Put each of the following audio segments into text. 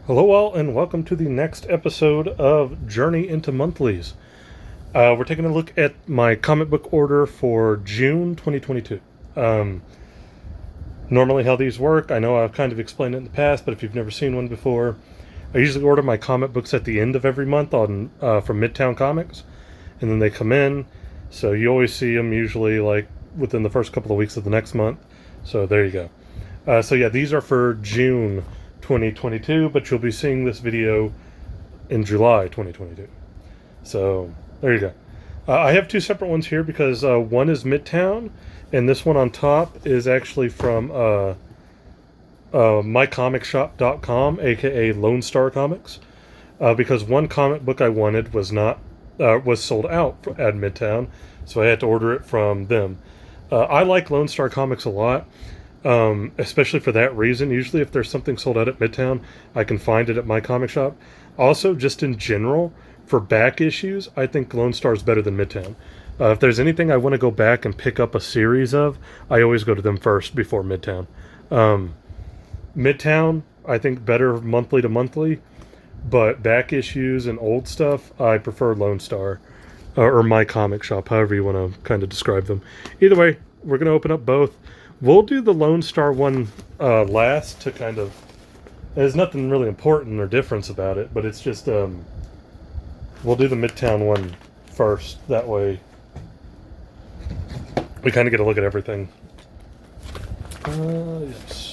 Hello, all, and welcome to the next episode of Journey into Monthlies. We're taking a look at my comic book order for June 2022. Normally, how these work, I know I've kind of explained it in the past, but if you've never seen one before, I usually order my comic books at the end of every month from Midtown Comics, and then they come in. So you always see them usually like within the first couple of weeks of the next month. So there you go. So yeah, these are for June 2022, but you'll be seeing this video in July 2022. So there you go. I have two separate ones here because one is Midtown, and this one on top is actually from mycomicshop.com, aka Lone Star Comics, because one comic book I wanted was sold out at Midtown, so I had to order it from them. I like Lone Star Comics a lot. Especially for that reason. Usually if there's something sold out at Midtown, I can find it at my comic shop. Also, just in general, for back issues, I think Lone Star is better than Midtown. If there's anything I want to go back and pick up a series of, I always go to them first before Midtown. Midtown, I think better monthly to monthly, but back issues and old stuff, I prefer Lone Star, or my comic shop, however you want to kind of describe them. Either way, we're going to open up both. We'll do the Lone Star one last to kind of... There's nothing really important or difference about it, but it's just... we'll do the Midtown one first. That way we kind of get a look at everything. Yes.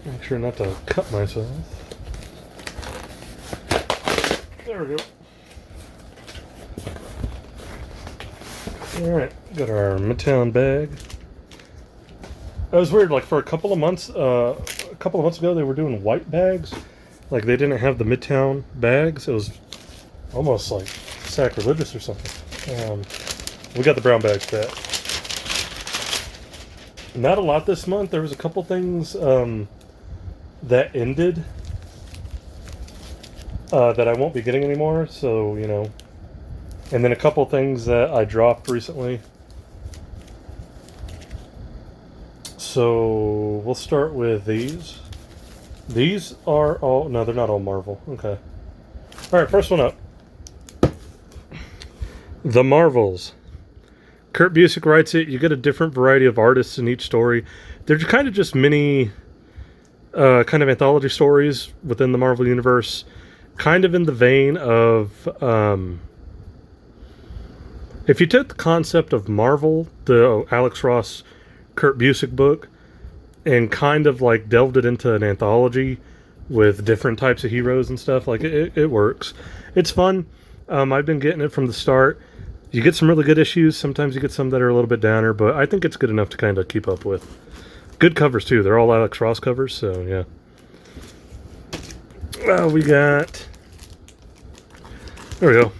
Make sure not to cut myself. There we go. Alright, got our Midtown bag. That was weird, like for a couple of months ago they were doing white bags. Like they didn't have the Midtown bags. It was almost like sacrilegious or something. We got the brown bags for that. Not a lot this month. There was a couple things that ended that I won't be getting anymore, so you know, and then a couple things that I dropped recently. So we'll start with these. These are all... No, they're not all Marvel. Okay. Alright, first one up. The Marvels. Kurt Busiek writes it. You get a different variety of artists in each story. They're kind of just mini kind of anthology stories within the Marvel Universe. Kind of in the vein of... if you took the concept of Marvel, the Alex Ross, Kurt Busiek book, and kind of like delved it into an anthology with different types of heroes and stuff, like it works. It's fun. I've been getting it from the start. You get some really good issues. Sometimes you get some that are a little bit downer, but I think it's good enough to kind of keep up with. Good covers too. They're all Alex Ross covers, so yeah. We got... There we go.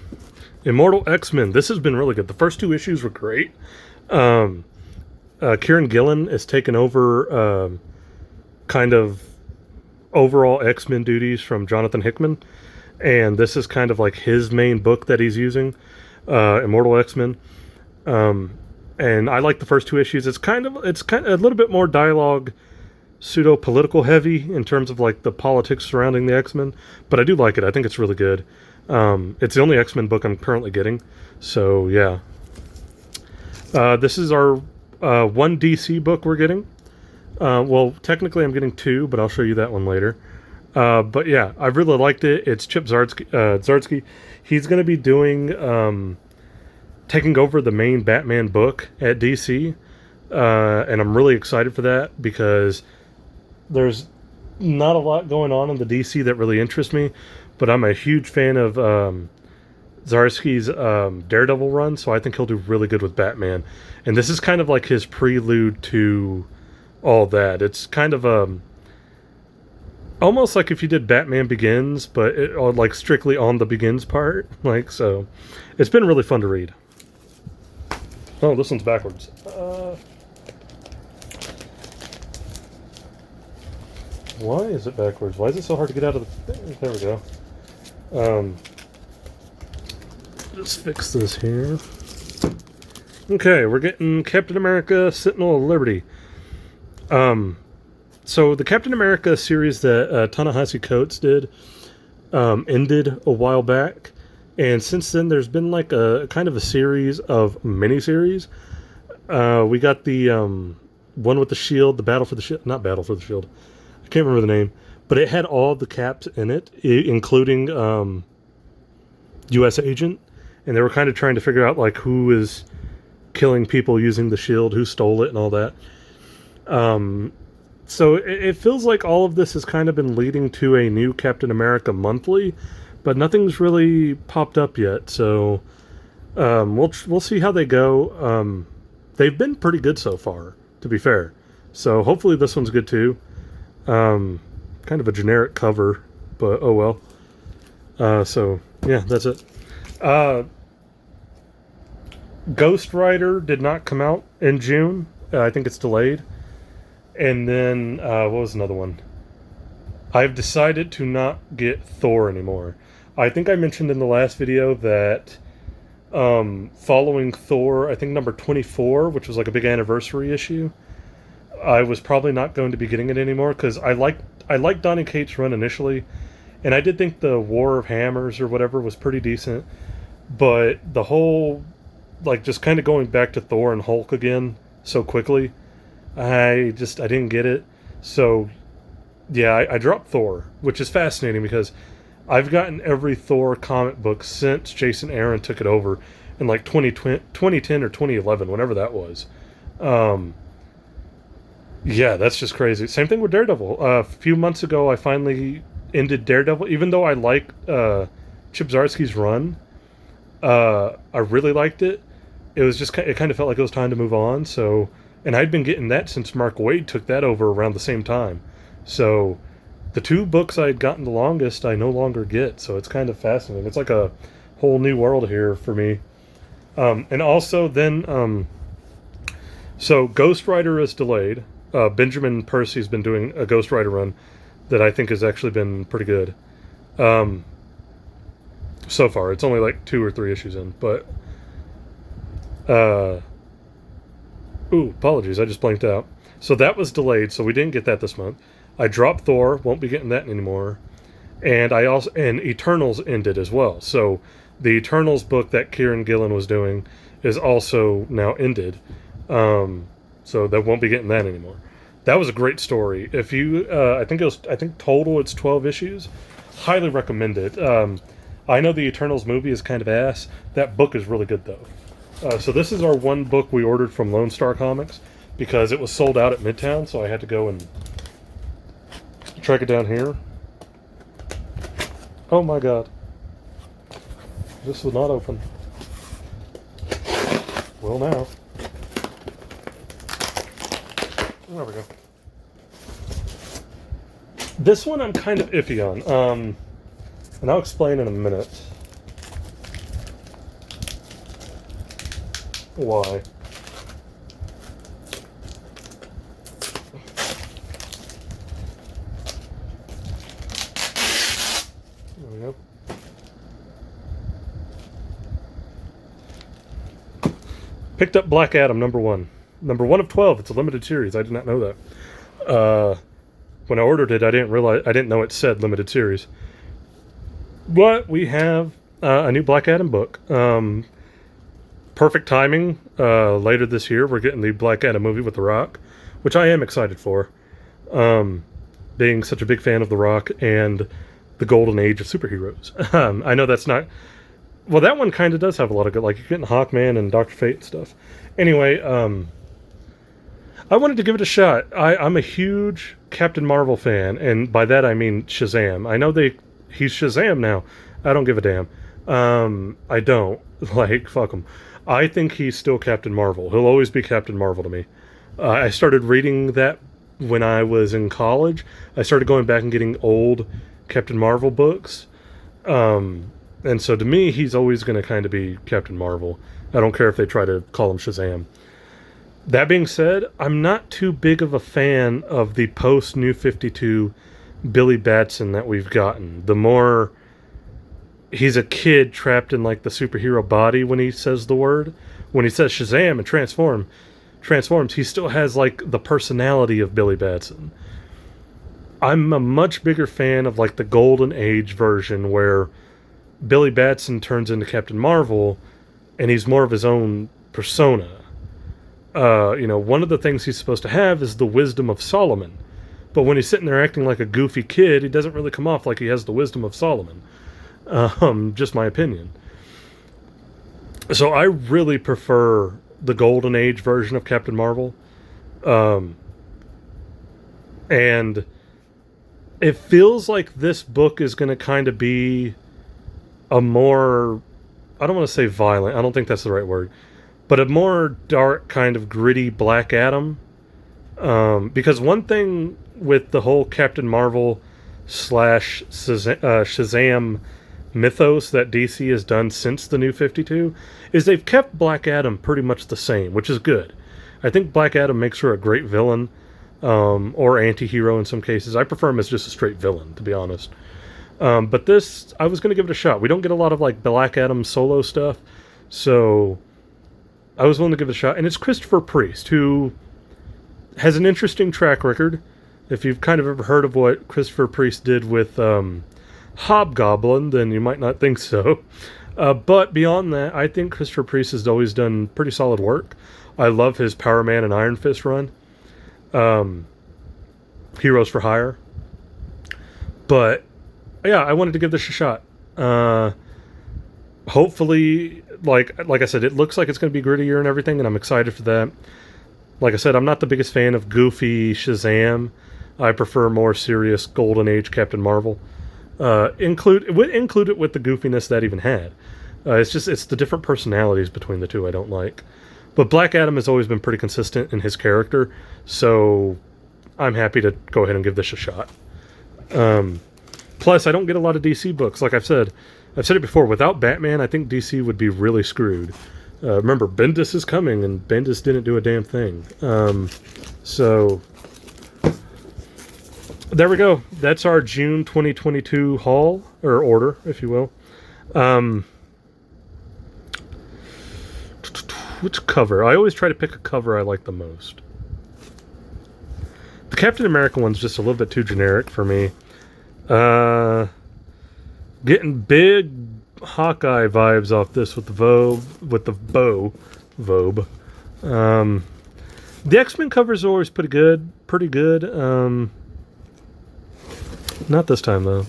Immortal X-Men. This has been really good. The first two issues were great. Kieran Gillen is taking over kind of overall X-Men duties from Jonathan Hickman, and this is kind of like his main book that he's using, Immortal X-Men. And I like the first two issues. It's kind of a little bit more dialogue, pseudo political heavy in terms of like the politics surrounding the X-Men, but I do like it. I think it's really good. It's the only X-Men book I'm currently getting, so yeah. This is our one DC book we're getting. Well, technically I'm getting two, but I'll show you that one later. But yeah, I really liked it. It's Chip Zdarsky. He's going to be doing, taking over the main Batman book at DC. And I'm really excited for that because there's not a lot going on in the DC that really interests me, but I'm a huge fan of Zdarsky's Daredevil run, so I think he'll do really good with Batman. And this is kind of like his prelude to all that. It's kind of almost like if you did Batman Begins, but like strictly on the Begins part. Like, so it's been really fun to read. Oh, this one's backwards. Why is it backwards? Why is it so hard to get out of the thing? There we go. Just fix this here. Okay, we're getting Captain America, Sentinel of Liberty. So the Captain America series that Ta-Nehisi Coates did ended a while back, and since then there's been like a kind of a series of miniseries. We got the one with the shield, the Battle for the Shield, not Battle for the Shield. I can't remember the name, but it had all the Caps in it, including U.S. Agent, and they were kind of trying to figure out like who is killing people using the shield, who stole it, and all that. So it feels like all of this has kind of been leading to a new Captain America monthly, but nothing's really popped up yet. So we'll see how they go. They've been pretty good so far, to be fair. So hopefully this one's good too. Kind of a generic cover, but oh well. So yeah, that's it. Ghost Rider did not come out in June. I think it's delayed. And then, what was another one? I've decided to not get Thor anymore. I think I mentioned in the last video that following Thor, I think number 24, which was like a big anniversary issue, I was probably not going to be getting it anymore because I liked Donny Cates' run initially, and I did think the War of Hammers or whatever was pretty decent, but the whole, like, just kind of going back to Thor and Hulk again so quickly, I didn't get it. So yeah, I dropped Thor, which is fascinating because I've gotten every Thor comic book since Jason Aaron took it over in like 2010 or 2011, whenever that was. Yeah, that's just crazy. Same thing with Daredevil. A few months ago, I finally ended Daredevil, even though I liked Chip Zdarsky's run. I really liked it. It kind of felt like it was time to move on. So, and I'd been getting that since Mark Waid took that over around the same time. So the two books I'd gotten the longest, I no longer get. So it's kind of fascinating. It's like a whole new world here for me. And also then, so Ghost Rider is delayed. Benjamin Percy's been doing a Ghost Rider run that I think has actually been pretty good. So far, it's only like 2 or 3 issues in, but apologies, I just blanked out. So that was delayed, so we didn't get that this month. I dropped Thor, won't be getting that anymore. And Eternals ended as well. So the Eternals book that Kieran Gillen was doing is also now ended. So that won't be getting that anymore. That was a great story. If you, I think total it's 12 issues. Highly recommend it. I know the Eternals movie is kind of ass. That book is really good though. So this is our one book we ordered from Lone Star Comics because it was sold out at Midtown, so I had to go and track it down here. Oh my god. This will not open. Well, now. There we go. This one I'm kind of iffy on. And I'll explain in a minute why. There we go. Picked up Black Adam, number 1. Number 1 of 12. It's a limited series. I did not know that. When I ordered it, I didn't know it said limited series. But we have a new Black Adam book. Perfect timing. Later this year, we're getting the Black Adam movie with The Rock, which I am excited for. Being such a big fan of The Rock and the golden age of superheroes. I know that's not... Well, that one kind of does have a lot of good... Like, you're getting Hawkman and Dr. Fate and stuff. Anyway, I wanted to give it a shot. I'm a huge Captain Marvel fan, and by that I mean Shazam. I know he's Shazam now. I don't give a damn. I don't. Like, fuck him. I think he's still Captain Marvel. He'll always be Captain Marvel to me. I started reading that when I was in college. I started going back and getting old Captain Marvel books. And so to me, he's always going to kind of be Captain Marvel. I don't care if they try to call him Shazam. That being said, I'm not too big of a fan of the post-New 52 Billy Batson that we've gotten. The more he's a kid trapped in like the superhero body when he says the word. When he says Shazam and transforms, he still has like the personality of Billy Batson. I'm a much bigger fan of like the Golden Age version where Billy Batson turns into Captain Marvel and he's more of his own persona. One of the things he's supposed to have is the wisdom of Solomon. But when he's sitting there acting like a goofy kid, he doesn't really come off like he has the wisdom of Solomon. Just my opinion. So I really prefer the Golden Age version of Captain Marvel. And it feels like this book is going to kind of be a more, I don't want to say violent, I don't think that's the right word, but a more dark kind of gritty Black Adam. Because one thing with the whole Captain Marvel / Shazam mythos that DC has done since the New 52 is they've kept Black Adam pretty much the same, which is good. I think Black Adam makes her a great villain, or anti-hero in some cases. I prefer him as just a straight villain, to be honest. But this, I was going to give it a shot. We don't get a lot of like Black Adam solo stuff, so I was willing to give it a shot. And it's Christopher Priest, who has an interesting track record. If you've kind of ever heard of what Christopher Priest did with Hobgoblin, then you might not think so. But beyond that, I think Christopher Priest has always done pretty solid work. I love his Power Man and Iron Fist run. Heroes for Hire. But yeah, I wanted to give this a shot. Hopefully, like I said, it looks like it's going to be grittier and everything, and I'm excited for that. Like I said, I'm not the biggest fan of goofy Shazam. I prefer more serious Golden Age Captain Marvel. Include it with the goofiness that even had. It's the different personalities between the two I don't like. But Black Adam has always been pretty consistent in his character, so I'm happy to go ahead and give this a shot. Plus, I don't get a lot of DC books. Like I've said it before, without Batman, I think DC would be really screwed. Remember, Bendis is coming, and Bendis didn't do a damn thing. So there we go. That's our June 2022 haul, or order, if you will. Which cover? I always try to pick a cover I like the most. The Captain America one's just a little bit too generic for me. Getting big Hawkeye vibes off this with the Vobe. The X-Men covers are always pretty good. Not this time though.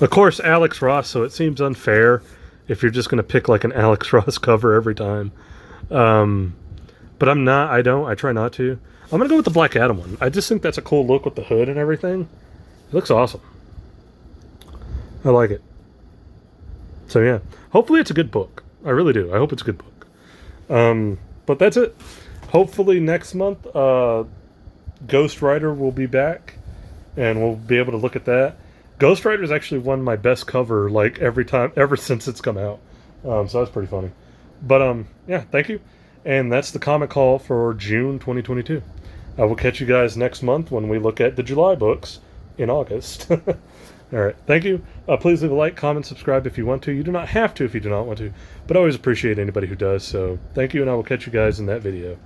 Of course, Alex Ross, so it seems unfair if you're just going to pick like an Alex Ross cover every time. But I'm not, I try not to. I'm going to go with the Black Adam one. I just think that's a cool look with the hood and everything. It looks awesome. I like it. So yeah, hopefully it's a good book. I really do. I hope it's a good book. But that's it. Hopefully next month, Ghost Rider will be back, and we'll be able to look at that. Ghost Rider's actually won my best cover like ever since it's come out. So that's pretty funny. But yeah, thank you. And that's the comic haul for June 2022. I will catch you guys next month when we look at the July books in August. All right, thank you. Please leave a like, comment, subscribe if you want to. You do not have to if you do not want to, but I always appreciate anybody who does. So thank you, and I will catch you guys in that video.